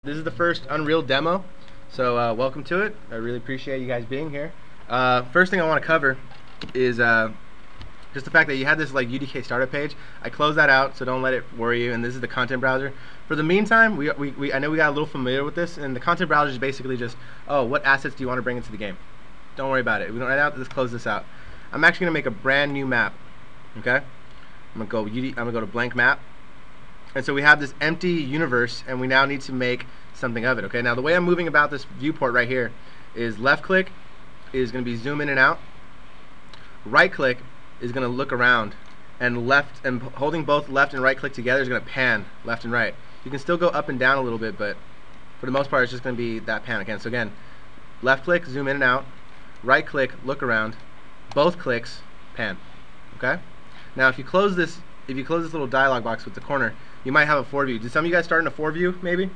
This is the first Unreal demo, so welcome to it. I really appreciate you guys being here. First thing I want to cover is just the fact that you had this like UDK startup page. I closed that out, so don't let it worry you. And this is the content browser. For the meantime, I know we got a little familiar with this, and the content browser is basically just, oh, what assets do you want to bring into the game? Don't worry about it. We don't right now. Let's close this out. I'm actually gonna make a brand new map. Okay, I'm gonna go to blank map. And so we have this empty universe, and we now need to make something of it. Okay, now the way I'm moving about this viewport right here is left click is going to be zoom in and out. Right click is going to look around, and left and holding both left and right click together is going to pan left and right. You can still go up and down a little bit, but for the most part it's just going to be that pan again. So again, left click, zoom in and out. Right click, look around. Both clicks, pan. Okay. Now if you close this little dialog box with the corner, you might have a 4-view. Did some of you guys start in a 4-view maybe?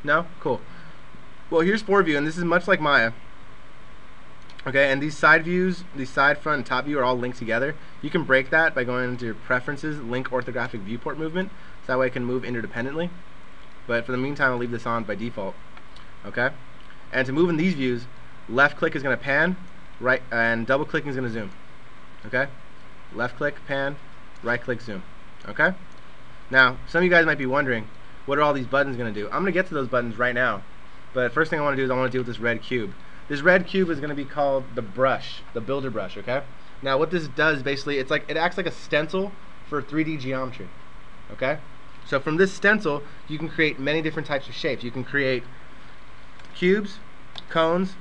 No? Cool. Well, here's 4-view, and this is much like Maya. Okay, and these side views, these side, front, and top view are all linked together. You can break that by going into your preferences, link orthographic viewport movement, so that way it can move interdependently. But for the meantime, I'll leave this on by default. Okay? And to move in these views, left click is going to pan, right, and double clicking is going to zoom. Okay? Left click, pan, right click, zoom. Okay? Now, some of you guys might be wondering, what are all these buttons going to do? I'm going to get to those buttons right now. But first thing I want to do is I want to deal with this red cube. This red cube is going to be called the brush, the builder brush, okay? Now what this does basically, it acts like a stencil for 3D geometry. Okay? So from this stencil, you can create many different types of shapes. You can create cubes, cones,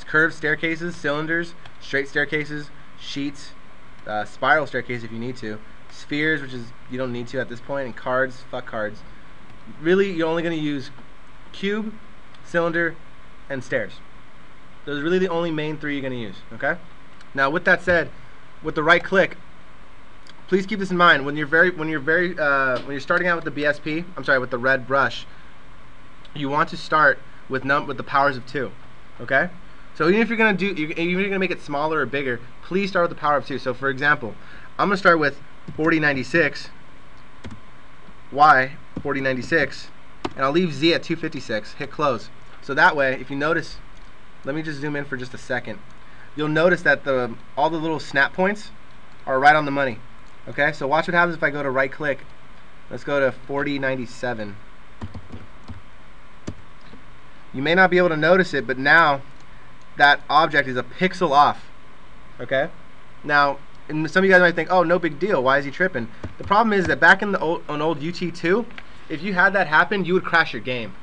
curved staircases, cylinders, straight staircases, sheets, spiral staircase if you need to, spheres, which is you don't need to at this point, and cards, fuck cards. Really, you're only going to use cube, cylinder, and stairs. Those are really the only main three you're going to use. Okay. Now, with that said, with the right click, please keep this in mind when you're starting out with the BSP. I'm sorry, with the red brush. You want to start with the powers of 2. Okay. So even if you're going to make it smaller or bigger, please start with the power of 2. So for example, I'm going to start with 4096, Y 4096, and I'll leave Z at 256. Hit close. So that way, if you notice, let me just zoom in for just a second. You'll notice that all the little snap points are right on the money. Okay, so watch what happens if I go to right click. Let's go to 4097. You may not be able to notice it, but now that object is a pixel off. Okay? Now, and some of you guys might think, oh, no big deal, why is he tripping? The problem is that back in the old UT2, if you had that happen, you would crash your game.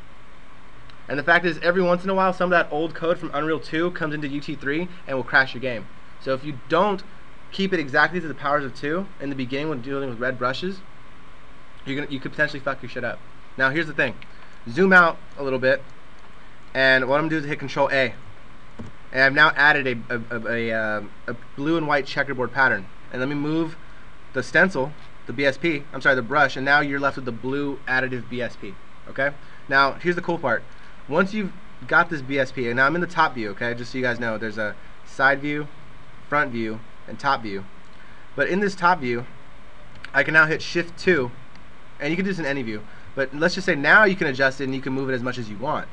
And the fact is, every once in a while, some of that old code from Unreal 2 comes into UT3 and will crash your game. So if you don't keep it exactly to the powers of 2 in the beginning when dealing with red brushes, you could potentially fuck your shit up. Now here's the thing. Zoom out a little bit, and what I'm going to do is hit Control A. And I've now added a blue and white checkerboard pattern. And let me move the stencil, the BSP, I'm sorry, the brush, and now you're left with the blue additive BSP. Okay? Now, here's the cool part. Once you've got this BSP, and now I'm in the top view, okay? Just so you guys know, there's a side view, front view, and top view. But in this top view, I can now hit Shift 2, and you can do this in any view. But let's just say now you can adjust it and you can move it as much as you want.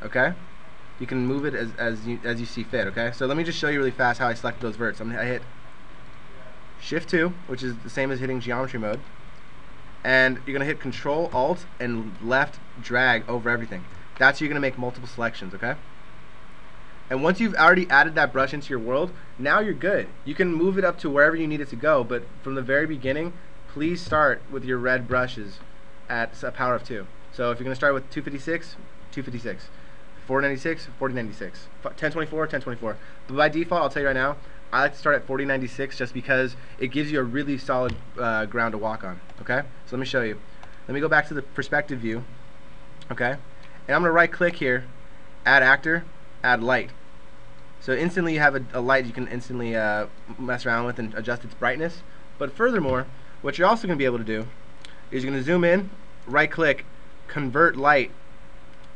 Okay? You can move it as you see fit, okay? So let me just show you really fast how I select those verts. I hit Shift 2, which is the same as hitting geometry mode. And you're going to hit Control, Alt, and left drag over everything. That's how you're going to make multiple selections, okay? And once you've already added that brush into your world, now you're good. You can move it up to wherever you need it to go, but from the very beginning, please start with your red brushes at a power of 2. So if you're going to start with 256, 256. 496, 4096, 1024, 1024. But by default, I'll tell you right now, I like to start at 4096 just because it gives you a really solid ground to walk on. Okay? So let me show you. Let me go back to the perspective view. Okay? And I'm going to right click here, add actor, add light. So instantly you have a light you can instantly mess around with and adjust its brightness. But furthermore, what you're also going to be able to do is you're going to zoom in, right click, convert light,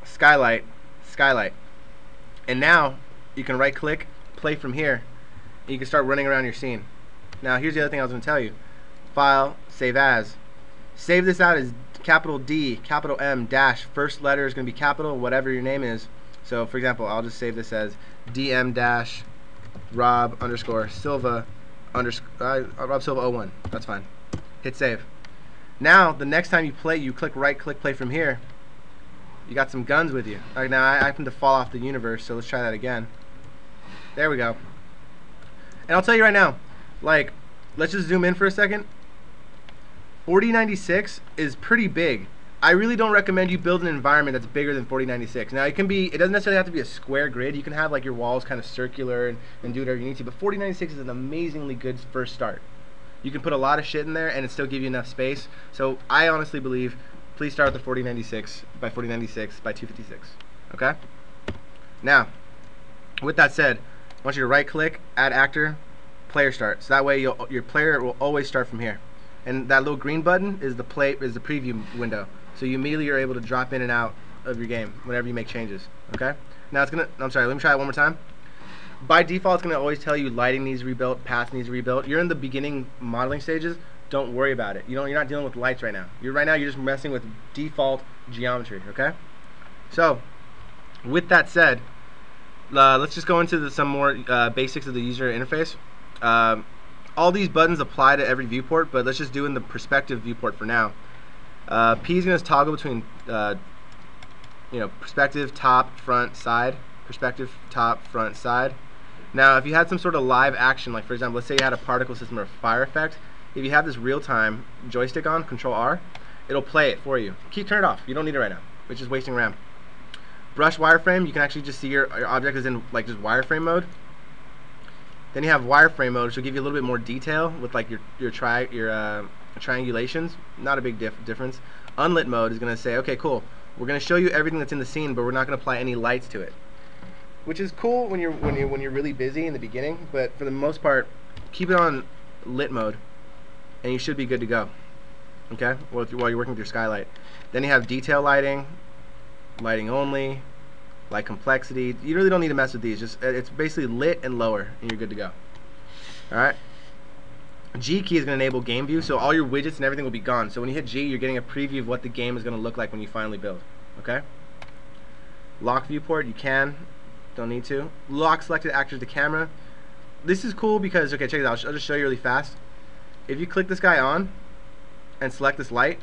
skylight, Skylight. And now you can right click, play from here, and you can start running around your scene. Now here's the other thing I was going to tell you. File, save as. Save this out as capital D, capital M, dash, first letter is going to be capital, whatever your name is. So for example, I'll just save this as DM dash Rob underscore Silva underscore Rob Silva 01. That's fine. Hit save. Now the next time you play, you click right click play from here. You got some guns with you. Alright, now I happen to fall off the universe, so let's try that again. There we go. And I'll tell you right now, like, let's just zoom in for a second. 4096 is pretty big. I really don't recommend you build an environment that's bigger than 4096. Now it doesn't necessarily have to be a square grid. You can have like your walls kind of circular and do whatever you need to, but 4096 is an amazingly good first start. You can put a lot of shit in there and it still give you enough space. So I honestly believe, please start with the 4096 by 4096 by 256. Okay? Now, with that said, I want you to right click, add actor, player start. So that way your player will always start from here. And that little green button is the preview window. So you immediately are able to drop in and out of your game whenever you make changes. Okay? Now it's gonna, I'm sorry, let me try it one more time. By default, it's gonna always tell you lighting needs rebuilt, path needs rebuilt. You're in the beginning modeling stages. Don't worry about it. You're not dealing with lights right now. You're just messing with default geometry. Okay? So, with that said, let's just go into some more basics of the user interface. All these buttons apply to every viewport, but let's just do in the perspective viewport for now. P is going to toggle between perspective, top, front, side. Perspective, top, front, side. Now, if you had some sort of live action, like for example, let's say you had a particle system or a fire effect, if you have this real-time joystick on, Control R, it'll play it for you. Turn it off. You don't need it right now. It's just wasting RAM. Brush wireframe, you can actually just see your object is in like just wireframe mode. Then you have wireframe mode, which will give you a little bit more detail with like your triangulations. Not a big difference. Unlit mode is going to say, okay, cool. We're going to show you everything that's in the scene, but we're not going to apply any lights to it, which is cool when you're really busy in the beginning. But for the most part, keep it on lit mode, and you should be good to go. Okay, while you're working with your Skylight. Then you have detail lighting, lighting only, light complexity. You really don't need to mess with these. Just it's basically lit and lower, and you're good to go. All right. G key is going to enable game view, so all your widgets and everything will be gone. So when you hit G, you're getting a preview of what the game is going to look like when you finally build. Okay. Lock viewport, you can, don't need to. Lock selected actors to camera. This is cool because, okay, check it out. I'll just show you really fast. If you click this guy on and select this light,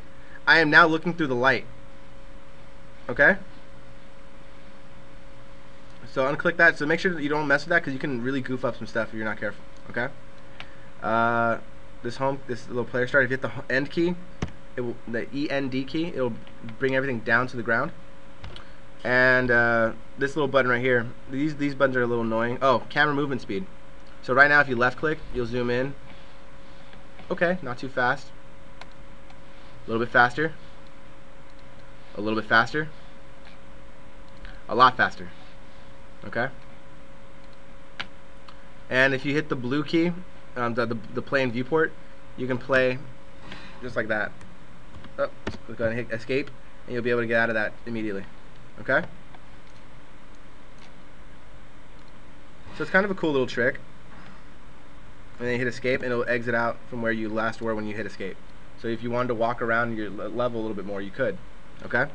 I am now looking through the light. Okay. So unclick that. So make sure that you don't mess with that because you can really goof up some stuff if you're not careful. Okay. This little player start. If you hit the end key, the END key, it'll bring everything down to the ground. And this little button right here. These buttons are a little annoying. Oh, camera movement speed. So right now, if you left click, you'll zoom in. Okay, not too fast. A little bit faster. A little bit faster. A lot faster. Okay. And if you hit the blue key, the play in viewport, you can play just like that. Oh, go ahead and hit escape, and you'll be able to get out of that immediately. Okay. So it's kind of a cool little trick. And then you hit escape, and it'll exit out from where you last were when you hit escape. So if you wanted to walk around your level a little bit more, you could. Okay.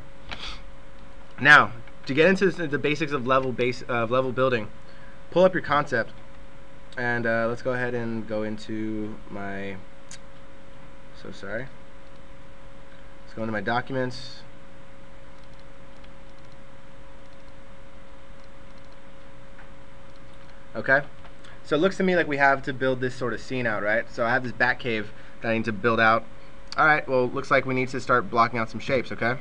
Now, to get into the basics of level building, pull up your concept, and let's go ahead and go into my. So sorry. Let's go into my documents. Okay. So it looks to me like we have to build this sort of scene out, right? So I have this bat cave that I need to build out. Alright, well, it looks like we need to start blocking out some shapes, okay?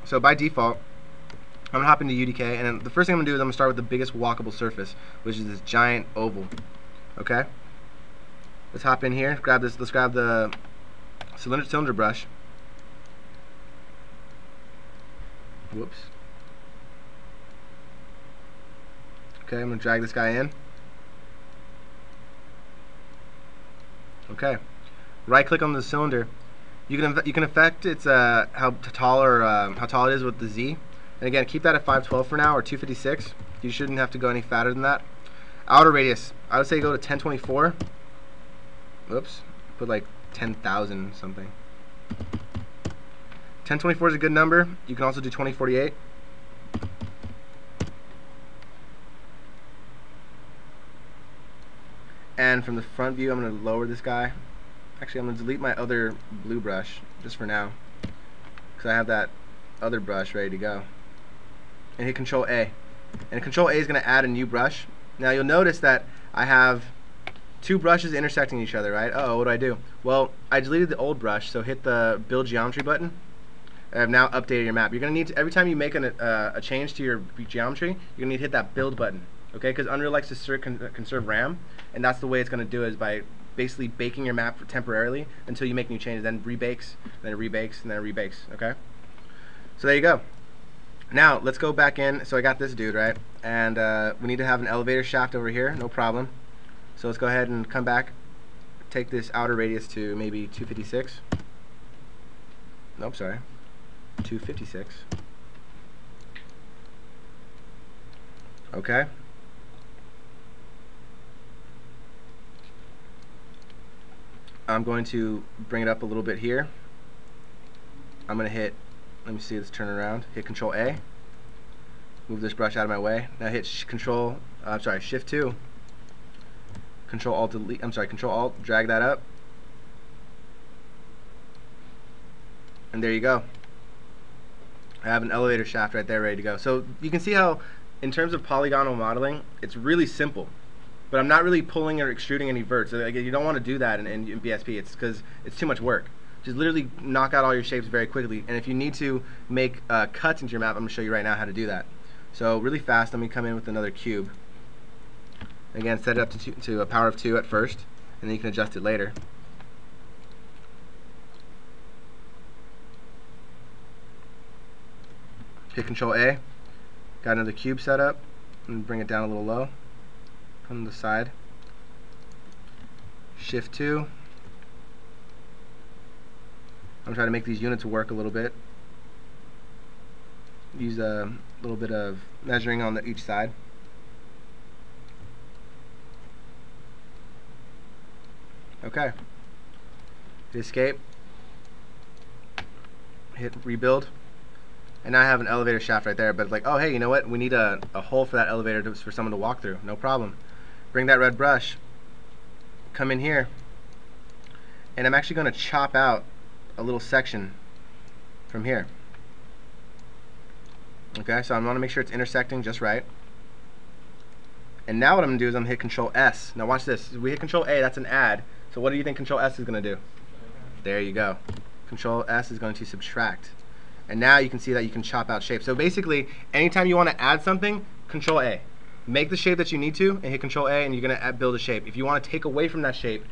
So by default, I'm going to hop into UDK, and then the first thing I'm going to do is I'm going to start with the biggest walkable surface, which is this giant oval, okay? Let's hop in here, grab this, let's grab the cylinder brush. Whoops. Okay, I'm going to drag this guy in. Okay, right click on the cylinder. You can affect its how tall it is with the Z. And again, keep that at 512 for now, or 256. You shouldn't have to go any fatter than that. Outer radius, I would say go to 1024. Oops, put like 10,000 something. 1024 is a good number. You can also do 2048. And from the front view, I'm going to lower this guy. Actually, I'm going to delete my other blue brush just for now, because I have that other brush ready to go. And hit Control A. And Control A is going to add a new brush. Now you'll notice that I have two brushes intersecting each other, right? Uh-oh, what do I do? Well, I deleted the old brush, so hit the Build Geometry button. I've now updated your map. You're going to need to, every time you make a change to your geometry, you're going to need to hit that Build button, okay? Because Unreal likes to conserve RAM, and that's the way it's going to do it, is by basically baking your map temporarily until you make new changes, then rebakes, then it rebakes, and then it rebakes, okay? So there you go. Now, let's go back in. So I got this dude, right? And we need to have an elevator shaft over here, no problem. So let's go ahead and come back, take this outer radius to maybe 256. Nope, sorry. 256. Okay. I'm going to bring it up a little bit here. I'm going to hit, let me see this turn around, hit Control A, move this brush out of my way. Now hit Shift 2, Control Alt delete, Control Alt, drag that up. And there you go. I have an elevator shaft right there ready to go. So you can see how, in terms of polygonal modeling, it's really simple. But I'm not really pulling or extruding any verts. So, like, you don't want to do that in BSP. It's because it's too much work. Just literally knock out all your shapes very quickly. And if you need to make cuts into your map, I'm going to show you right now how to do that. So really fast, let me come in with another cube. Again, set it up to a power of 2 at first, and then you can adjust it later. Hit Control A. Got another cube set up, and bring it down a little low. Come to the side. Shift 2. I'm trying to make these units work a little bit. Use a little bit of measuring on each side. Okay. Hit Escape. Hit Rebuild. And now I have an elevator shaft right there, but like, oh hey, you know what? We need a hole for that elevator for someone to walk through. No problem. Bring that red brush. Come in here. And I'm actually going to chop out a little section from here. Okay, so I want to make sure it's intersecting just right. And now what I'm going to do is I'm going to hit Control S. Now watch this. We hit Control A, that's an add. So what do you think Control S is going to do? There you go. Control S is going to subtract. And now you can see that you can chop out shapes. So basically, anytime you want to add something, Control A. Make the shape that you need to, and hit Control A, and you're going to build a shape. If you want to take away from that shape,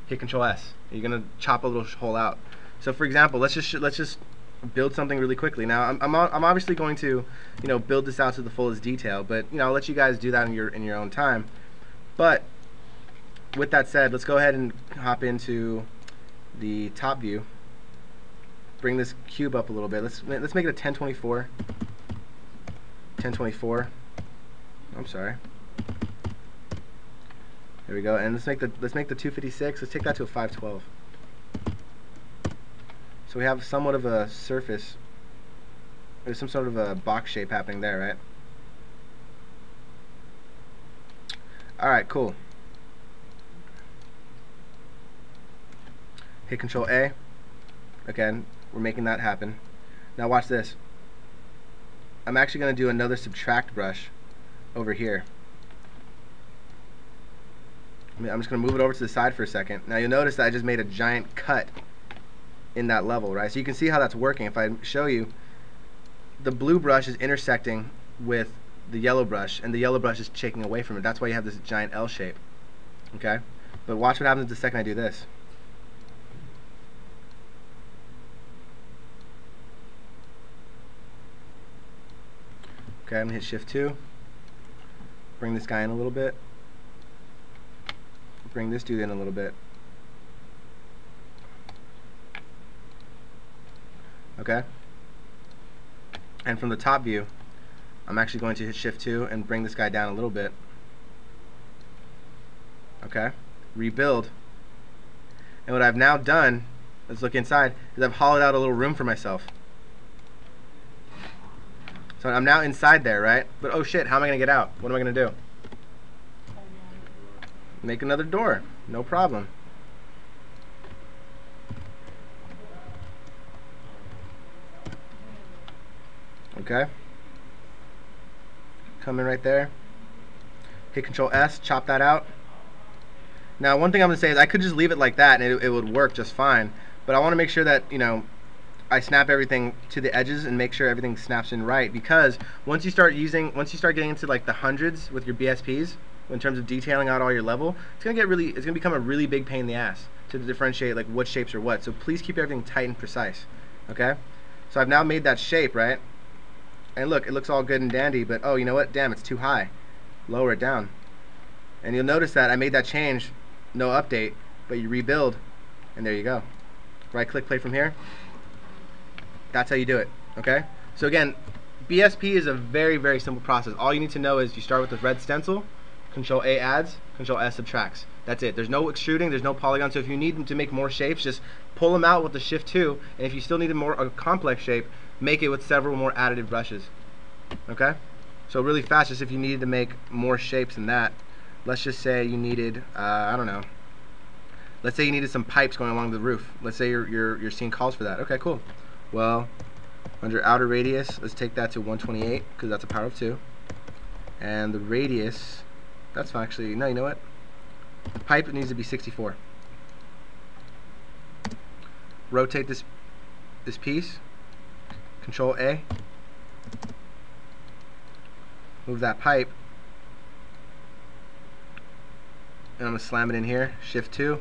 hit Control S. You're going to chop a little hole out. So for example, let's just build something really quickly. Now I'm obviously going to, you know, build this out to the fullest detail, but you know, I'll let you guys do that in your own time. But with that said, let's go ahead and hop into the top view. Bring this cube up a little bit. Let's make it a 1024. 1024. I'm sorry. There we go. And let's make the 256. Let's take that to a 512. So we have somewhat of a surface. There's some sort of a box shape happening there, right? Alright, cool. Hit Control A. Again, we're making that happen. Now watch this. I'm actually going to do another subtract brush over here. I'm just going to move it over to the side for a second. Now you'll notice that I just made a giant cut in that level, right? So you can see how that's working. If I show you, the blue brush is intersecting with the yellow brush, and the yellow brush is taking away from it. That's why you have this giant L shape. Okay? But watch what happens the second I do this. Okay, I'm going to hit Shift 2. Bring this guy in a little bit. Bring this dude in a little bit. Okay? And from the top view, I'm actually going to hit Shift 2 and bring this guy down a little bit. Okay? Rebuild. And what I've now done, let's look inside, is I've hollowed out a little room for myself. So I'm now inside there, right? But oh shit, how am I gonna get out? What am I gonna do? Make another door. No problem. Okay. Come in right there. Hit Control S, chop that out. Now, one thing I'm gonna say is I could just leave it like that and it would work just fine. But I want to make sure that, you know, I snap everything to the edges and make sure everything snaps in right, because once you start getting into like the hundreds with your BSPs in terms of detailing out all your level, it's gonna become a really big pain in the ass to differentiate like what shapes are what. So please keep everything tight and precise. Okay? So I've now made that shape, right? And look, it looks all good and dandy, but oh, you know what? Damn, it's too high. Lower it down. And you'll notice that I made that change, no update, but you rebuild, and there you go. Right click, play from here. That's how you do it, okay? So again, BSP is a very, very simple process. All you need to know is you start with the red stencil, Control A adds, Control S subtracts. That's it. There's no extruding, there's no polygon, so if you need to make more shapes, just pull them out with the Shift 2, and if you still need a complex shape, make it with several more additive brushes, okay? So really fast, just if you needed to make more shapes than that, let's just say you needed, I don't know, let's say you needed some pipes going along the roof. Let's say your scene calls for that. Okay, cool. Well, under outer radius, let's take that to 128, because that's a power of 2. And the radius, that's actually, no, you know what? The pipe needs to be 64. Rotate this piece, Control A. Move that pipe. And I'm going to slam it in here, Shift 2.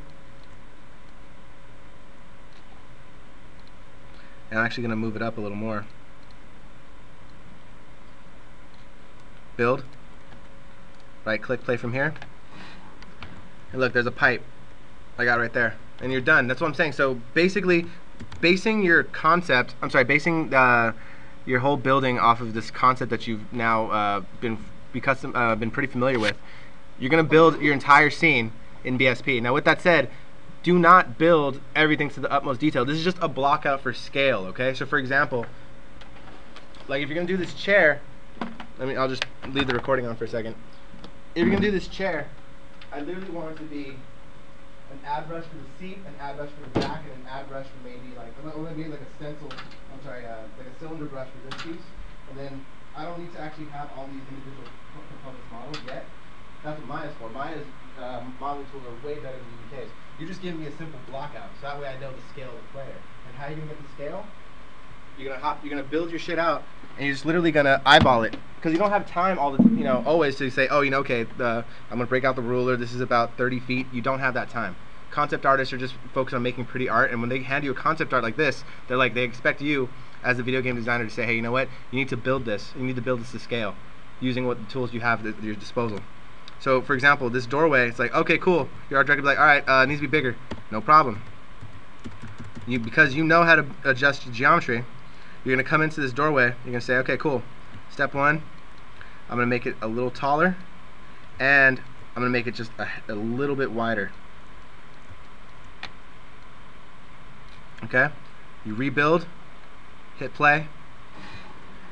And I'm actually going to move it up a little more. Build. Right click, play from here. And look, there's a pipe I got right there. And you're done. That's what I'm saying. So basically, basing your concept, basing your whole building off of this concept that you've now been pretty familiar with, you're going to build your entire scene in BSP. Now with that said, do not build everything to the utmost detail. This is just a block out for scale, okay? So for example, like if you're going to do this chair, I'll just leave the recording on for a second. If you're going to do this chair, I literally want it to be an add brush for the seat, an add brush for the back, and an add brush for maybe like, like a stencil, like a cylinder brush for this piece. And then I don't need to actually have all these individual components modeled yet. That's what Maya's for. Maya's modeling tools are way better than UDK's. You're just giving me a simple block out, so that way I know the scale of the player. And how are you gonna get the scale? You're gonna build your shit out, and you're just literally gonna eyeball it, because you don't have time always to say, oh, okay, I'm gonna break out the ruler. This is about 30 feet. You don't have that time. Concept artists are just focused on making pretty art, and when they hand you a concept art like this, they expect you as a video game designer to say, hey, you know what? You need to build this. You need to build this to scale, using what the tools you have at your disposal. So, for example, this doorway, it's like, okay, cool. Your art director will be like, all right, it needs to be bigger. No problem. Because you know how to adjust your geometry, you're going to come into this doorway, you're going to say, okay, cool. Step 1, I'm going to make it a little taller, and I'm going to make it just a little bit wider. Okay? You rebuild, hit play,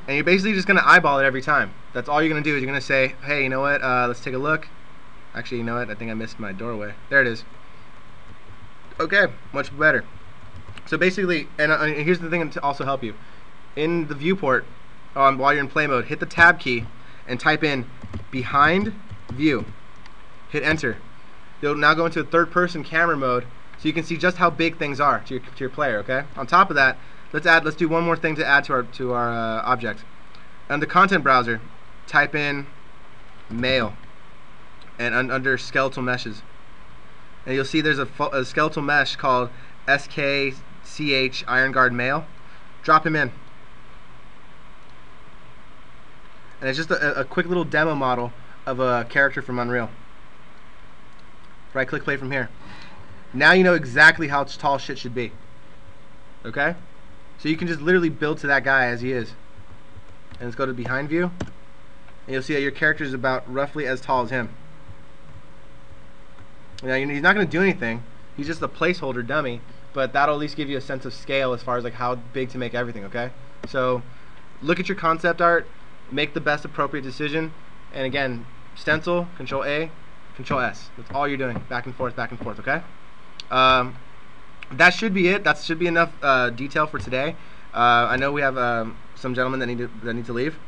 and you're basically just going to eyeball it every time. That's all you're going to do is you're going to say, hey, you know what, let's take a look. Actually, you know what, I think I missed my doorway. There it is. Okay, much better. So basically, and here's the thing to also help you. In the viewport, while you're in play mode, hit the tab key and type in behind view. Hit enter. You'll now go into a third person camera mode so you can see just how big things are to your player, okay? On top of that, let's do one more thing to add to our object. On the content browser, type in mail, and under skeletal meshes, and you'll see there's a skeletal mesh called SKCH Iron Guard Mail. Drop him in, and it's just a quick little demo model of a character from Unreal. Right click, play from here. Now you know exactly how tall shit should be, okay? So you can just literally build to that guy as he is. And let's go to behind view, and you'll see that your character is about roughly as tall as him. Now he's not going to do anything. He's just a placeholder dummy, but that'll at least give you a sense of scale as far as like how big to make everything, okay? So look at your concept art, make the best appropriate decision. And again, stencil, Control A, Control S. That's all you're doing, back and forth, okay? That should be it. That should be enough detail for today. I know we have some gentlemen that need to leave.